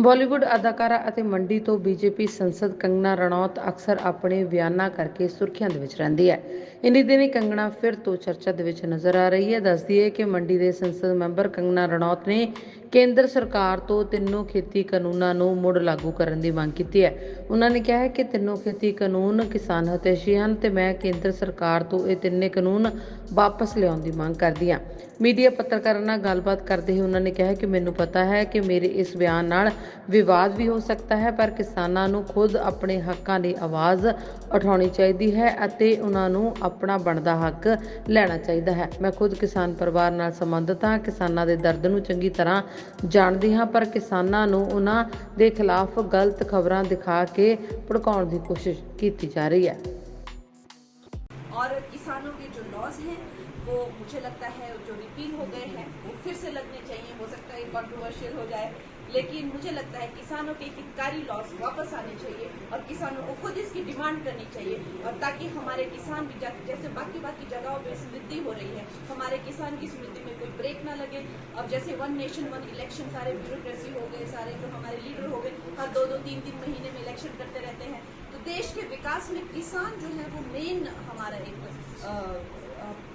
ਬਾਲੀਵੁੱਡ ਅਦਾਕਾਰਾ ਅਤੇ ਮੰਡੀ ਤੋਂ ਬੀਜੇਪੀ ਸੰਸਦ ਕੰਗਨਾ ਰਣੌਤ ਅਕਸਰ ਆਪਣੇ ਬਿਆਨਾਂ ਕਰਕੇ ਸੁਰਖੀਆਂ ਦੇ ਵਿੱਚ ਰਹਿੰਦੀ ਹੈ। ਇਨੀ ਦਿਨੀ ਕੰਗਨਾ ਫਿਰ ਤੋਂ ਚਰਚਾ ਦੇ ਵਿੱਚ ਨਜ਼ਰ ਆ ਰਹੀ ਹੈ। ਦੱਸਦੀ ਹੈ ਕਿ ਮੰਡੀ ਦੇ ਸੰਸਦ ਮੈਂਬਰ ਕੰਗਨਾ ਰਣੌਤ ਨੇ ਕੇਂਦਰ ਸਰਕਾਰ ਤੋਂ ਤਿੰਨੋਂ ਖੇਤੀ ਕਾਨੂੰਨਾਂ ਨੂੰ ਮੁੜ ਲਾਗੂ ਕਰਨ ਦੀ ਮੰਗ ਕੀਤੀ ਹੈ। ਉਹਨਾਂ ਨੇ ਕਿਹਾ ਹੈ ਕਿ ਤਿੰਨੋਂ ਖੇਤੀ ਕਾਨੂੰਨ ਕਿਸਾਨ ਹਿਤੈਸ਼ੀ ਹਨ ਤੇ ਮੈਂ ਕੇਂਦਰ ਸਰਕਾਰ ਤੋਂ ਇਹ ਤਿੰਨੇ ਕਾਨੂੰਨ ਵਾਪਸ ਲਿਆਉਣ ਦੀ ਮੰਗ ਕਰਦੀ ਹਾਂ। ਮੀਡੀਆ ਪੱਤਰਕਾਰਾਂ ਨਾਲ ਗੱਲਬਾਤ ਕਰਦੇ ਹੋਏ ਉਹਨਾਂ ਨੇ ਕਿਹਾ ਕਿ ਮੈਨੂੰ ਪਤਾ ਹੈ ਕਿ ਮੇਰੇ ਇਸ ਬਿਆਨ ਨਾਲ ਵਿਵਾਦ ਵੀ ਹੋ ਸਕਦਾ ਹੈ, ਪਰ ਕਿਸਾਨਾਂ ਨੂੰ ਖੁਦ ਆਪਣੇ ਹੱਕਾਂ ਦੀ ਆਵਾਜ਼ ਉਠਾਉਣੀ ਚਾਹੀਦੀ ਹੈ ਅਤੇ ਉਹਨਾਂ ਨੂੰ ਆਪਣਾ ਬਣਦਾ ਹੱਕ ਲੈਣਾ ਚਾਹੀਦਾ ਹੈ। ਮੈਂ ਖੁਦ ਕਿਸਾਨ ਪਰਿਵਾਰ ਨਾਲ ਸੰਬੰਧਿਤ ਹਾਂ, ਕਿਸਾਨਾਂ ਦੇ ਦਰਦ ਨੂੰ ਚੰਗੀ ਤਰ੍ਹਾਂ ਜਾਣਦੀ ਹਾਂ, ਪਰ ਕਿਸਾਨਾਂ ਨੂੰ ਉਹਨਾਂ ਦੇ ਖਿਲਾਫ ਗਲਤ ਖਬਰਾਂ ਦਿਖਾ ਕੇ ਭੜਕਾਉਣ ਦੀ ਕੋਸ਼ਿਸ਼ ਕੀਤੀ ਜਾ ਰਹੀ ਹੈ। और किसानों के जो लॉज हैं वो मुझे लगता है जो रिपील हो गए हैं वो फिर से लगने चाहिए। हो सकता है कंट्रोवर्शियल हो जाए, लेकिन मुझे लगता है किसानों के हितकारी लॉज वापस आने चाहिए और किसानों को खुद इसकी डिमांड करनी चाहिए, और ताकि हमारे किसान भी जैसे बाकी जगहों पे समृद्धि हो रही है, हमारे किसान की समृद्धि में कोई ब्रेक ना लगे। अब जैसे 1 नेशन 1 इलेक्शन सारे ब्यूरोक्रेसी हो गए, सारे जो हमारे लीडर हो गए हर 2-2 3-3 महीने में इलेक्शन करते रहते हैं, तो देश के विकास में किसान जो है वो मेन हमारा एक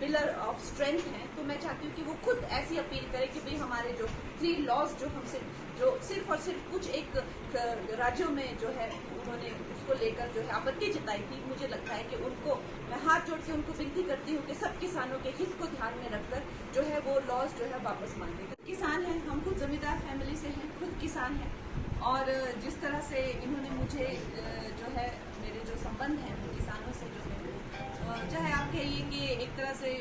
पिलर ऑफ स्ट्रेंथ है। तो मैं चाहती हूँ कि वो खुद ऐसी अपील करे कि भाई हमारे जो 3 लॉज जो हमसे जो सिर्फ और सिर्फ कुछ एक राज्यों में जो है उन्होंने उसको लेकर जो है आपत्ति जताई थी, मुझे लगता है कि उनको मैं हाथ जोड़ के उनको विनती करती हूँ कि सब किसानों के हित को ध्यान में रखकर जो है वो लॉज जो है वापस मांगे। किसान हैं, हम खुद जमींदार फैमिली से हैं, खुद किसान हैं, और जिस तरह से इन्होंने मुझे जो है मेरे जो संबंध हैं किसानों से जो है, चाहे आप कहिए कि एक तरह से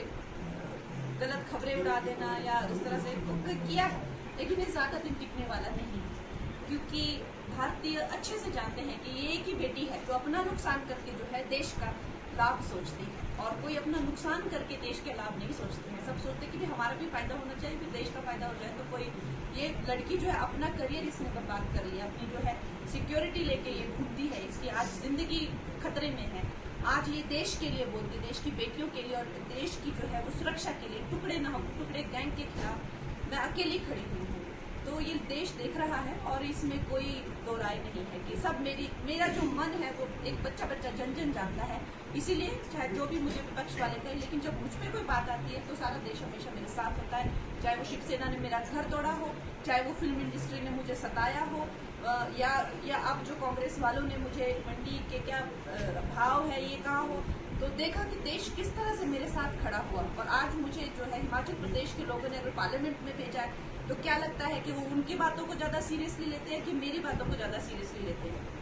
गलत खबरें उड़ा देना या इस तरह से किया है, लेकिन ये ज्यादा दिन टिकने वाला नहीं है, क्योंकि भारतीय अच्छे से जानते हैं कि ये एक ही बेटी है जो अपना नुकसान करके जो है देश का लाभ सोचती है, और कोई अपना नुकसान करके देश के लाभ नहीं सोचते हैं। सब सोचते हैं कि हमारा भी फायदा होना चाहिए, फिर देश का फायदा हो जाए। तो कोई ये लड़की जो है अपना करियर इसने बर्बाद कर लिया, अपनी जो है सिक्योरिटी लेके ये घूमती है, इसकी आज जिंदगी खतरे में है। आज ये देश के लिए बोलती, देश की बेटियों के लिए और देश की जो है वो सुरक्षा के लिए टुकड़े गैंग के खिलाफ मैं अकेली खड़ी हुई हूँ। तो ये देश देख रहा है और इसमें कोई दो राय नहीं है कि सब मेरा जो मन है वो एक बच्चा जन जानता है। इसीलिए चाहे जो भी मुझे विपक्ष वाले कहें, लेकिन जब मुझ पे कोई बात आती है तो सारा देश हमेशा मेरे साथ होता है। चाहे वो शिवसेना ने मेरा घर तोड़ा हो, चाहे वो फिल्म इंडस्ट्री ने मुझे सताया हो, या अब जो कांग्रेस वालों ने मुझे मंडी के क्या भाव है ये कहा हो, तो देखा कि देश किस तरह से मेरे साथ खड़ा हुआ। और आज मुझे जो है हिमाचल प्रदेश के लोगों ने अगर पार्लियामेंट में भेजा है, तो क्या लगता है कि वो उनकी बातों को ज्यादा सीरियसली लेते हैं कि मेरी बातों को ज्यादा सीरियसली लेते हैं?